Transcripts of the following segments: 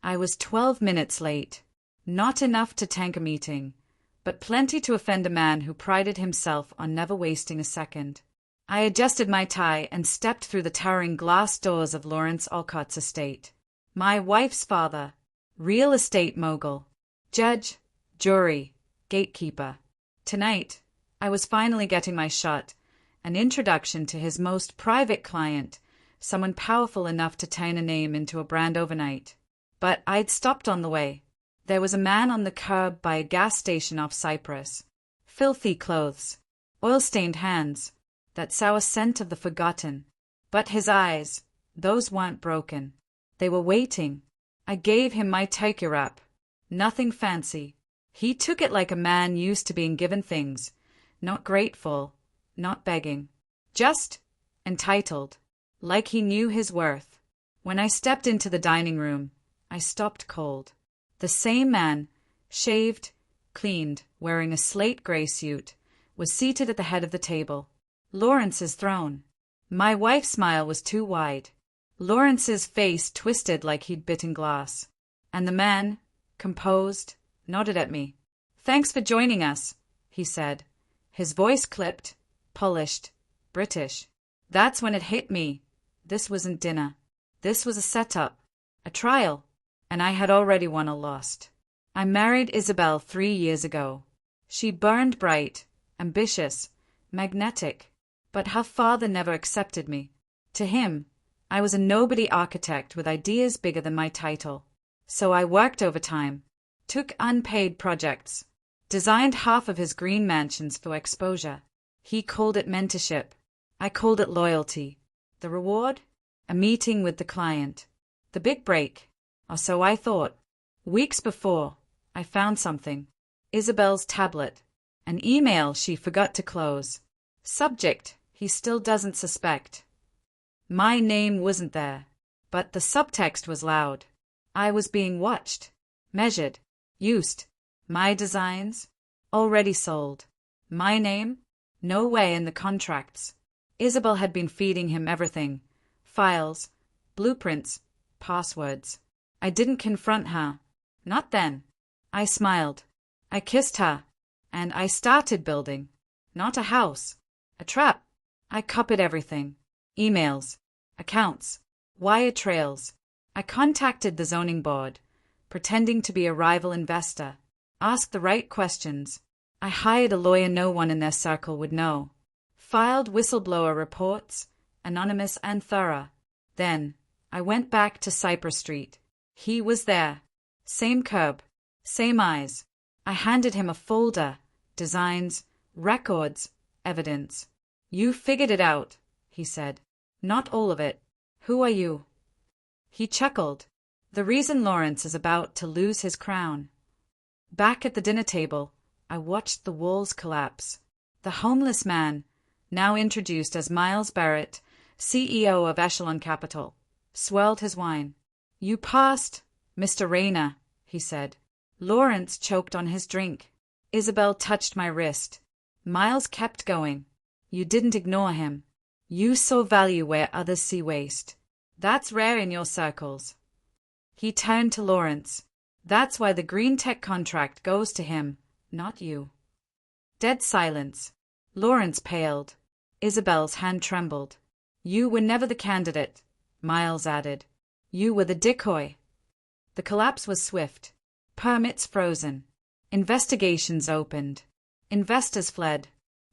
I was 12 minutes late. Not enough to tank a meeting, but plenty to offend a man who prided himself on never wasting a second. I adjusted my tie and stepped through the towering glass doors of Lawrence Alcott's estate. My wife's father, real estate mogul, judge, jury, gatekeeper. Tonight, I was finally getting my shot, an introduction to his most private client, someone powerful enough to turn a name into a brand overnight. But I'd stopped on the way. There was a man on the curb by a gas station off Cyprus. Filthy clothes, oil-stained hands, that sour scent of the forgotten. But his eyes, those weren't broken. They were waiting. I gave him my turkey wrap. Nothing fancy. He took it like a man used to being given things. Not grateful, not begging. Just entitled. Like he knew his worth. When I stepped into the dining room, I stopped cold. The same man, shaved, cleaned, wearing a slate-gray suit, was seated at the head of the table. Lawrence's throne. My wife's smile was too wide. Lawrence's face twisted like he'd bitten glass. And the man, composed, nodded at me. "Thanks for joining us," he said. His voice clipped, polished, British. That's when it hit me. This wasn't dinner. This was a setup, a trial. And I had already won or lost. I married Isabel 3 years ago. She burned bright, ambitious, magnetic, but her father never accepted me. To him, I was a nobody architect with ideas bigger than my title. So I worked overtime, took unpaid projects, designed half of his green mansions for exposure. He called it mentorship. I called it loyalty. The reward? A meeting with the client. The big break. Or so I thought. Weeks before, I found something. Isabel's tablet. An email she forgot to close. Subject, he still doesn't suspect. My name wasn't there, but the subtext was loud. I was being watched, measured, used. My designs? Already sold. My name? No way in the contracts. Isabel had been feeding him everything. Files, blueprints, passwords. I didn't confront her. Not then. I smiled. I kissed her. And I started building. Not a house. A trap. I copied everything. Emails. Accounts. Wire trails. I contacted the zoning board, pretending to be a rival investor. Asked the right questions. I hired a lawyer no one in their circle would know. Filed whistleblower reports, anonymous and thorough. Then, I went back to Cypress Street. He was there. Same curb. Same eyes. I handed him a folder. Designs, records, evidence. "You figured it out," he said. "Not all of it. Who are you?" He chuckled. The reason Lawrence is about to lose his crown. Back at the dinner table, I watched the walls collapse. The homeless man, now introduced as Miles Barrett, CEO of Echelon Capital, swirled his wine. "You passed, Mr. Rayner," he said. Lawrence choked on his drink. Isabel touched my wrist. Miles kept going. "You didn't ignore him. You saw value where others see waste. That's rare in your circles." He turned to Lawrence. "That's why the green tech contract goes to him, not you." Dead silence. Lawrence paled. Isabel's hand trembled. "You were never the candidate," Miles added. "You were the decoy." The collapse was swift. Permits frozen. Investigations opened. Investors fled.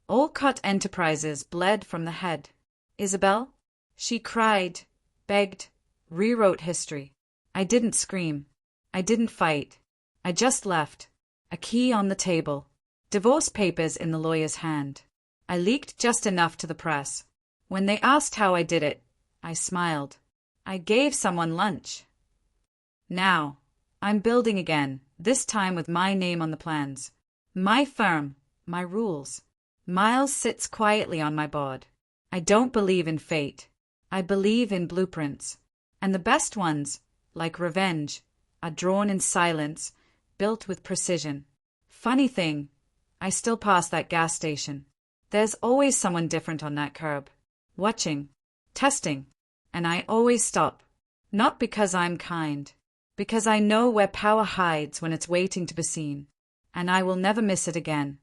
Alcott Enterprises bled from the head. Isabel? She cried, begged, rewrote history. I didn't scream. I didn't fight. I just left. A key on the table. Divorce papers in the lawyer's hand. I leaked just enough to the press. When they asked how I did it, I smiled. I gave someone lunch. Now, I'm building again, this time with my name on the plans. My firm, my rules. Miles sits quietly on my board. I don't believe in fate. I believe in blueprints. And the best ones, like revenge, are drawn in silence, built with precision. Funny thing, I still pass that gas station. There's always someone different on that curb. Watching, testing, and I always stop. Not because I'm kind, because I know where power hides when it's waiting to be seen, and I will never miss it again.